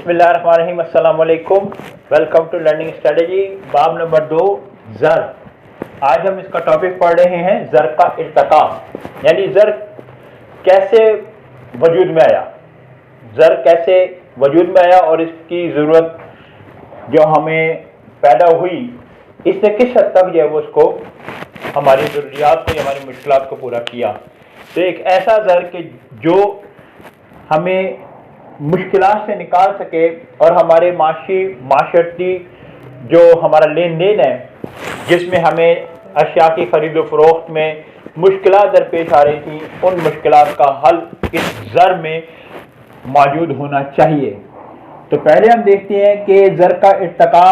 बिस्मिल्लाहिर्रहमानिर्रहीम, अस्सलाम वालेकुम। Welcome to learning strategy. बाब नंबर 2, ज़र। आज हम इसका टॉपिक पढ़ रहे हैं ज़र का इर्तिका, यानी ज़र कैसे वजूद में आया, ज़र कैसे वजूद में आया और इसकी ज़रूरत जो हमें पैदा हुई, इसने किस हद तक जो है वो उसको हमारी ज़रूरियात को या हमारी मुश्किलात को पूरा किया। तो एक ऐसा ज़र कि जो हमें मुश्किलात से निकाल सके और हमारे माशरती जो हमारा लेन देन है, जिसमें हमें अशिया की खरीद व फरोख्त में मुश्किलात दरपेश आ रही थी, उन मुश्किलात का हल इस ज़र में मौजूद होना चाहिए। तो पहले हम देखते हैं कि ज़र का इर्तिका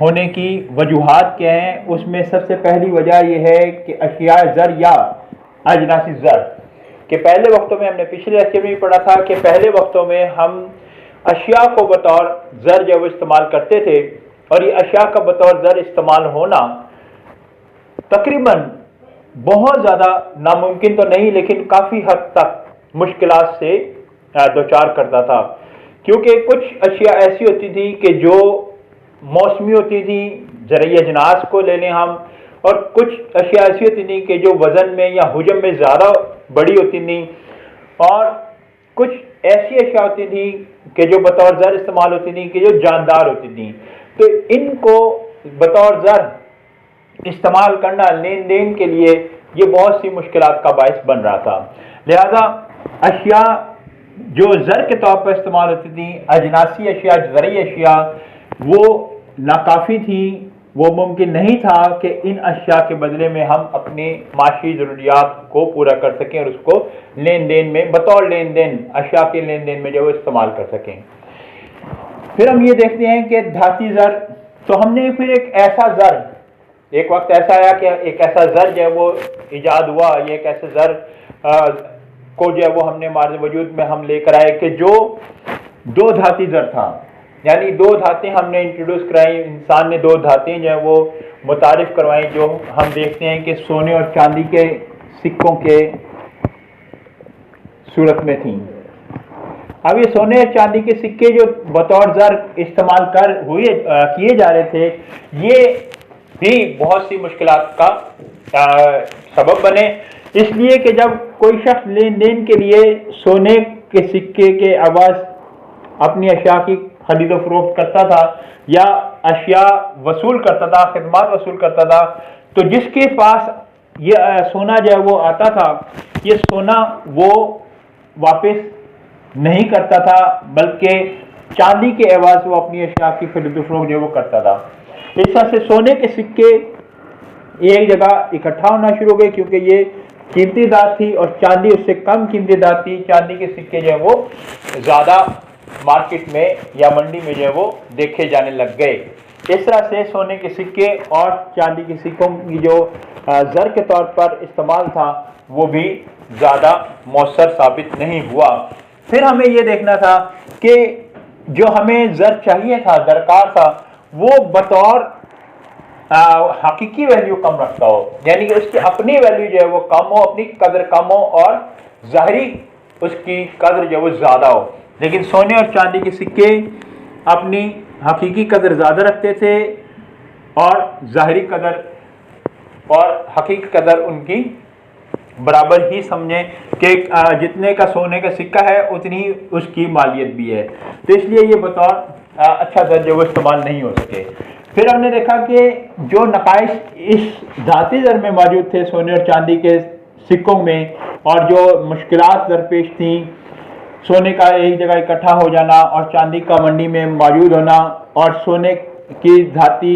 होने की वजूहात क्या हैं। उसमें सबसे पहली वजह यह है कि अशिया ज़र या अजनासी ज़र कि पहले वक्तों में, हमने पिछले लेक्चर में भी पढ़ा था कि पहले वक्तों में हम अशिया को बतौर ज़र जो वो इस्तेमाल करते थे, और ये अशिया का बतौर ज़र इस्तेमाल होना तकरीबन बहुत ज़्यादा नामुमकिन तो नहीं, लेकिन काफ़ी हद तक मुश्किलात से दो चार करता था, क्योंकि कुछ अशिया ऐसी होती थी कि जो मौसमी होती थी, ज़रिए अजनास को ले लें हम, और कुछ अशिया ऐसी होती थी कि जो वज़न में या हुजम में ज़्यादा बड़ी होती थी, और कुछ ऐसी अशिया होती थी कि जो बतौर ज़र इस्तेमाल होती थी कि जो जानदार होती थी। तो इनको बतौर ज़र इस्तेमाल करना लेन देन के लिए ये बहुत सी मुश्किलात का बायस बन रहा था। लिहाजा अशिया जो ज़र के तौर पर इस्तेमाल होती थी, अजनासी अशिया, ज़रई अशिया, वो नाकाफ़ी थी। वो मुमकिन नहीं था कि इन अशिया के बदले में हम अपनी माशी ज़रूरियात को पूरा कर सकें और उसको लेन देन में बतौर लेन देन, अशिया के लेन देन में जो वो इस्तेमाल कर सकें। फिर हम ये देखते हैं कि धाती ज़र। तो हमने फिर एक ऐसा ज़र, एक वक्त ऐसा आया कि एक ऐसा ज़र जो है वो ईजाद हुआ, ये एक ऐसे ज़र को जो है वो हमने हमारे वजूद में हम लेकर आए कि जो दो धाती ज़र था, यानी दो धातें हमने इंट्रोड्यूस कराई। इंसान ने दो धातें जो है वो मुतारिफ करवाई, जो हम देखते हैं कि सोने और चांदी के सिक्कों के सूरत में थी। अब ये सोने और चांदी के सिक्के जो बतौर ज़र इस्तेमाल किए जा रहे थे, ये भी बहुत सी मुश्किलात का सबब बने, इसलिए कि जब कोई शख्स लेन देन के लिए सोने के सिक्के के अवज़ अपनी अशिया की खरीद व फरोख्त करता था या अशिया वसूल करता था, खिदमत वसूल करता था, तो जिसके पास ये सोना जो है वो आता था, ये सोना वो वापस नहीं करता था, बल्कि चांदी के एवज़ वो अपनी अशिया की खरीद व फरोख्त जो वो करता था। इस तरह से सोने के सिक्के एक जगह इकट्ठा होना शुरू हो गए, क्योंकि ये कीमती धात थी और चांदी उससे कम कीमती धात थी। चांदी के सिक्के जो है वो ज़्यादा मार्केट में या मंडी में जो है वो देखे जाने लग गए। इस तरह से सोने के सिक्के और चांदी के सिक्कों की जो ज़र के तौर पर इस्तेमाल था, वो भी ज़्यादा मौसर साबित नहीं हुआ। फिर हमें ये देखना था कि जो हमें ज़र चाहिए था, दरकार था, वो बतौर हकीकी वैल्यू कम रखता हो, यानी कि उसकी अपनी वैल्यू जो है वो कम हो, अपनी कदर कम हो, और ज़ाहरी उसकी कदर जो है वो ज़्यादा हो। लेकिन सोने और चांदी के सिक्के अपनी हकीकी कदर ज़्यादा रखते थे और ज़ाहरी कदर और हकीकी कदर उनकी बराबर ही समझें कि जितने का सोने का सिक्का है उतनी उसकी मालियत भी है। तो इसलिए ये बतौर अच्छा ज़र जो वो इस्तेमाल नहीं हो सके। फिर हमने देखा कि जो नकाइश इस धाती ज़र में मौजूद थे, सोने और चांदी के सिक्कों में, और जो मुश्किलात दरपेश थी, सोने का एक जगह इकट्ठा हो जाना और चांदी का मंडी में मौजूद होना, और सोने की धाती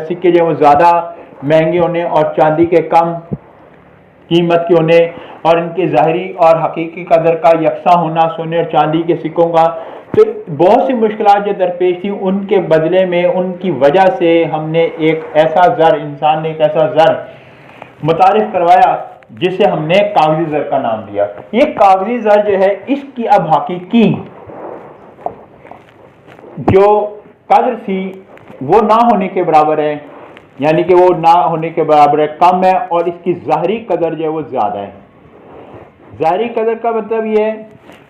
सिक्के जो वो ज़्यादा महंगे होने और चांदी के कम कीमत के होने, और इनके ज़ाहरी और हकीकी कदर का यकसा होना सोने और चांदी के सिक्कों का। तो बहुत सी मुश्किलात जो दरपेश थी, उनके बदले में, उनकी वजह से हमने एक ऐसा ज़र, इंसान ने एक ऐसा ज़र मुतारिफ करवाया जिसे हमने कागजी ज़र का नाम दिया। ये कागजी ज़र जो है, इसकी अब हकीकी जो कदर थी वो ना होने के बराबर है, यानी कि वो ना होने के बराबर है, कम है, और इसकी ज़ाहरी कदर जो है वो ज़्यादा है। ज़ाहरी कदर का मतलब ये है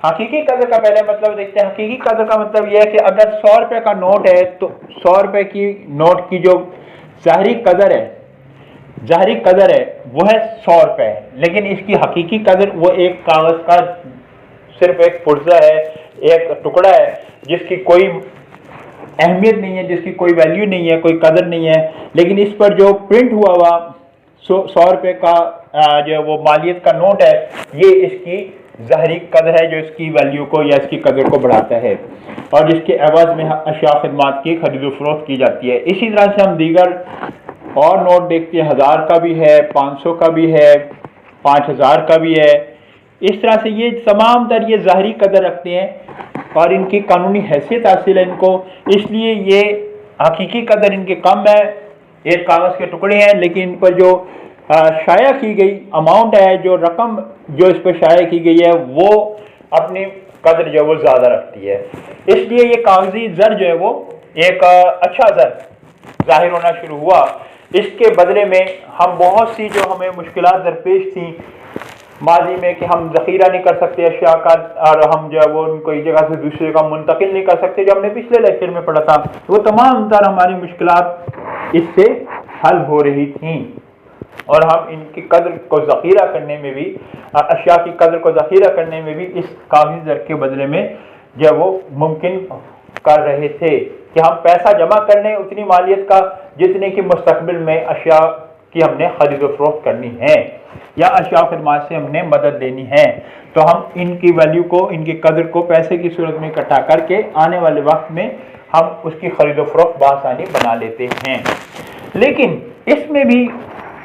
حقیقی قدر کا پہلے مطلب دیکھتے ہیں. حقیقی قدر کا مطلب یہ ہے کہ اگر 100 روپے کا نوٹ ہے تو 100 روپے کی نوٹ کی جو ظاہری قدر ہے وہ ہے 100 روپے، لیکن اس کی حقیقی قدر وہ ایک کاغذ کا صرف ایک پرزہ ہے، ایک ٹکڑا ہے جس کی کوئی اہمیت نہیں ہے، جس کی کوئی ویلیو نہیں ہے، کوئی قدر نہیں ہے. لیکن اس پر جو پرنٹ ہوا 100 روپے کا جو وہ مالیت کا نوٹ ہے، یہ اس کی ظاہری قدر ہے جو اس کی ویلیو کو یا اس کی قدر کو بڑھاتا ہے، اور جس کے عوض میں اشیاء خدمات کی خرید و فروخت کی جاتی ہے. اسی طرح سے ہم دیگر اور نوٹ دیکھتے ہیں، 1000 کا بھی ہے، 500 کا بھی ہے، 5000 کا بھی ہے. اس طرح سے یہ تمام تر یہ ظاہری قدر رکھتے ہیں اور ان کی قانونی حیثیت حاصل ہے ان کو، اس لیے یہ حقیقی قدر ان کی کم ہے، ایک کاغذ کے ٹکڑے ہیں، لیکن ان پر جو شائع کی گئی اماؤنٹ ہے، جو رقم جو اس پہ شائع کی گئی ہے، وہ اپنی قدر جو ہے وہ زیادہ رکھتی ہے. اس لیے یہ کاغذی زر جو ہے وہ ایک اچھا زر ظاہر ہونا شروع ہوا. اس کے بدلے میں ہم بہت سی جو ہمیں مشکلات درپیش تھیں ماضی میں کہ ہم ذخیرہ نہیں کر سکتے اشیاء کا، اور ہم جو ہے وہ ان کو ایک جگہ سے دوسری جگہ منتقل نہیں کر سکتے، جو ہم نے پچھلے لیکچر میں پڑھا تھا، وہ تمام تر ہماری مشکلات اس سے حل ہو رہی تھیں، اور ہم ان کی قدر کو ذخیرہ کرنے میں بھی، اشیاء کی قدر کو ذخیرہ کرنے میں بھی اس کاغذی زر کے بدلے میں جو وہ ممکن کر رہے تھے کہ ہم پیسہ جمع کر لیں اتنی مالیت کا جتنے کی مستقبل میں اشیاء کی ہم نے خرید و فروخت کرنی ہے یا اشیاء خدمات سے ہم نے مدد لینی ہے، تو ہم ان کی ویلیو کو، ان کی قدر کو پیسے کی صورت میں اکٹھا کر کے آنے والے وقت میں ہم اس کی خرید و فروخت بآسانی بنا لیتے ہیں. لیکن اس میں بھی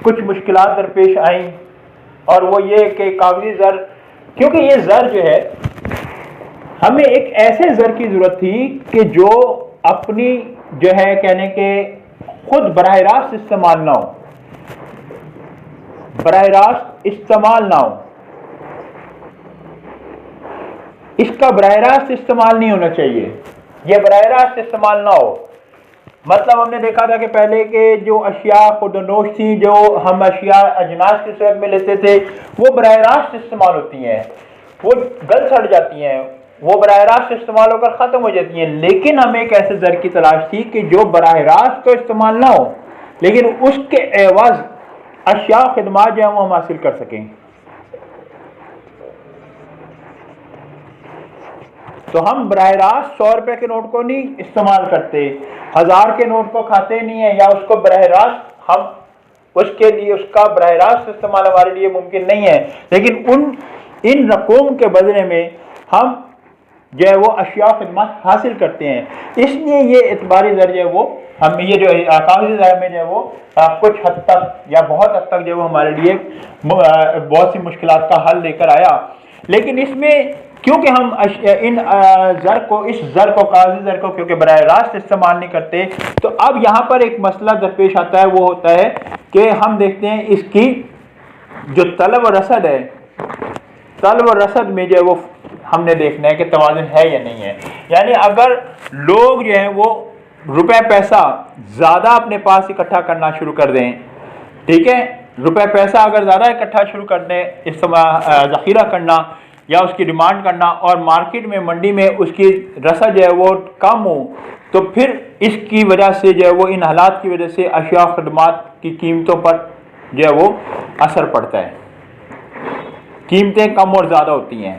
کچھ مشکلات درپیش آئیں، اور وہ یہ کہ کاغذی زر، کیونکہ یہ زر جو ہے ہمیں ایک ایسے زر کی ضرورت تھی کہ جو اپنی جو ہے کہنے کے خود براہ راست استعمال نہ ہو، براہ راست استعمال نہ ہو، اس کا براہ راست استعمال نہیں ہونا چاہیے، یہ براہ راست استعمال نہ ہو. مطلب ہم نے دیکھا تھا کہ پہلے کے جو اشیاء خود نوش تھیں، جو ہم اشیاء اجناس کی صورت میں لیتے تھے، وہ براہ راست استعمال ہوتی ہیں، وہ گل سڑ جاتی ہیں، وہ براہ راست استعمال ہو کر ختم ہو جاتی ہیں. لیکن ہمیں ایک ایسے زر کی تلاش تھی کہ جو براہ راست تو استعمال نہ ہو، لیکن اس کے عوض اشیاء خدمات جو ہیں وہ ہم حاصل کر سکیں. تو ہم براہ راست 100 روپے کے نوٹ کو نہیں استعمال کرتے، 1000 کے نوٹ کو کھاتے نہیں ہیں، یا اس کو براہ راست ہم اس کے لیے اس کا براہ راست استعمال ہمارے لیے ممکن نہیں ہے، لیکن ان رقوم کے بدلے میں ہم جو ہے وہ اشیاء خدمات حاصل کرتے ہیں. اس لیے یہ اعتباری زر جو ہے وہ ہم یہ جو کاغذی زر میں جو ہے وہ کچھ حد تک یا بہت حد تک جو ہے وہ ہمارے لیے بہت سی مشکلات کا حل لے کر آیا. لیکن اس میں کیونکہ ہم ان زر کو کاغذی زر کو کیونکہ براہ راست استعمال نہیں کرتے، تو اب یہاں پر ایک مسئلہ درپیش آتا ہے، وہ ہوتا ہے کہ ہم دیکھتے ہیں اس کی جو طلب و رسد ہے، طلب و رسد میں جو ہے وہ ہم نے دیکھنا ہے کہ توازن ہے یا نہیں ہے. یعنی اگر لوگ جو ہیں وہ روپے پیسہ زیادہ اپنے پاس اکٹھا کرنا شروع کر دیں، ٹھیک ہے، روپے پیسہ اگر زیادہ اکٹھا شروع کر دیں، ذخیرہ کرنا یا اس کی ڈیمانڈ کرنا، اور مارکیٹ میں منڈی میں اس کی رسد جو ہے وہ کم ہو، تو پھر اس کی وجہ سے جو ہے وہ ان حالات کی وجہ سے اشیاء خدمات کی قیمتوں پر جو ہے وہ اثر پڑتا ہے، قیمتیں کم اور زیادہ ہوتی ہیں.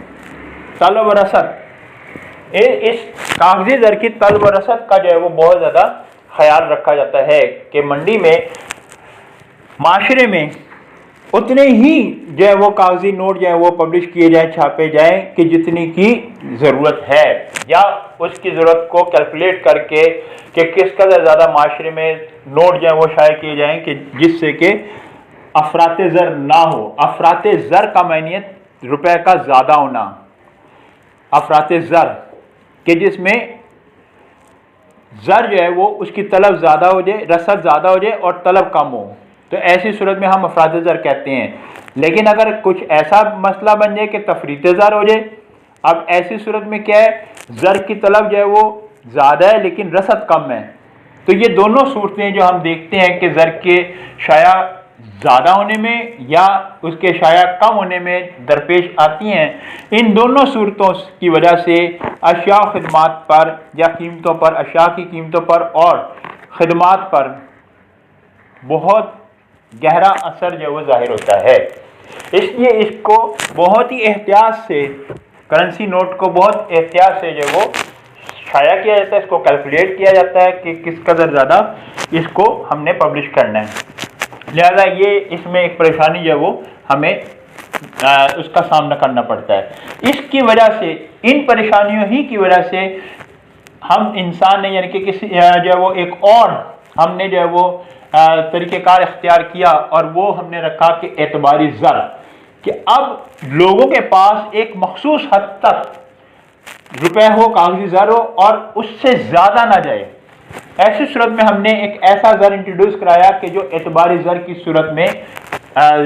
طلب و رسد، اس کاغذی زر کی طلب و رسد کا جو ہے وہ بہت زیادہ خیال رکھا جاتا ہے کہ منڈی میں، معاشرے میں اتنے ہی جو ہے وہ کاغذی نوٹ جو ہے وہ پبلش کیے جائیں، چھاپے جائیں کہ جتنی کی ضرورت ہے، یا اس کی ضرورت کو کیلکولیٹ کر کے کہ کس قدر زیادہ معاشرے میں نوٹ جو ہے وہ شائع کیے جائیں کہ جس سے کہ افراط زر نہ ہو. افراط زر کا معنیت روپے کا زیادہ ہونا، افراط زر کہ جس میں زر جو ہے وہ اس کی طلب زیادہ ہو جائے، رسد زیادہ ہو جائے اور طلب کم ہو، تو ایسی صورت میں ہم افراط زر کہتے ہیں. لیکن اگر کچھ ایسا مسئلہ بن جائے کہ تفریط زر ہو جائے، اب ایسی صورت میں کیا ہے، زر کی طلب جو ہے وہ زیادہ ہے لیکن رسد کم ہے، تو یہ دونوں صورتیں جو ہم دیکھتے ہیں کہ زر کے شائع ज़्यादा होने में या उसके शाया कम होने में दरपेश आती हैं। इन दोनों सूरतों की वजह से अशिया और खिदमात पर या कीमतों पर, अशिया की कीमतों पर और खिदमात पर बहुत गहरा असर जो वो ज़ाहिर होता है। इसलिए इसको बहुत ही एहतियात से, करेंसी नोट को बहुत एहतियात से जो वो शाया किया जाता है, इसको कैलकुलेट किया जाता है कि किस कदर ज़्यादा इसको हमने पब्लिश करना है। लिहाजा ये इसमें एक परेशानी जो वो हमें उसका सामना करना पड़ता है। इसकी वजह से, इन परेशानियों ही की वजह से हम इंसान ने यानी कि किसी जो है वो एक और हमने जो है वो तरीक़ेकार इख्तियार किया और वो हमने रखा कि एतबारी ज़र, कि अब लोगों के पास एक मखसूस हद तक रुपए हो, कागजी ज़र हो और उससे ज़्यादा ना जाए। ऐसी सूरत में हमने एक ऐसा ज़र इंट्रोड्यूस कराया कि जो एतबारी ज़र की सूरत में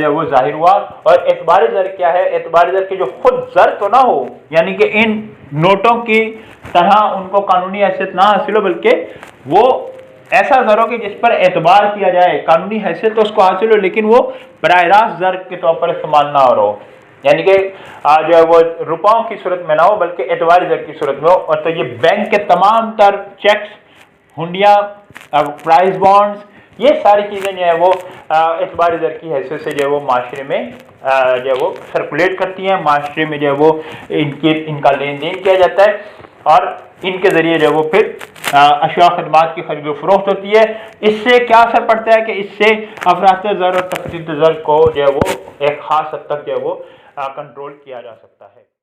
वो ज़ाहिर हुआ। और एतबारी ज़र क्या है? एतबारी ज़र की जो खुद ज़र तो ना हो, यानी कि इन नोटों की तरह उनको कानूनी हैसियत ना हासिल हो, बल्कि वो ऐसा ज़र हो कि जिस पर एतबार किया जाए, कानूनी हैसियत तो उसको हासिल हो लेकिन वो बराह रास्त ज़र के तौर पर इस्तेमाल ना हो रहा हो, यानी कि जो है वो रुपयों की सूरत में ना हो बल्कि एतबारी ज़र की सूरत में हो। और तो ये बैंक के तमाम तर चेक्स, हुंडिया, प्राइस बॉन्ड्स, ये सारी चीज़ें जो है वो एतबारी ज़र की हैसियत से जो है वो माशरे में जो है वो सर्कुलेट करती हैं, माशरे में जो है वो इनका लेन देन किया जाता है और इनके ज़रिए जो है वो फिर अशिया खदमात की खरीद फरोख्त होती है। इससे क्या असर पड़ता है कि इससे अफरात ज़र और तफरीत ज़र को जो है वो एक ख़ास हद तक जो है वो कंट्रोल किया जा सकता है।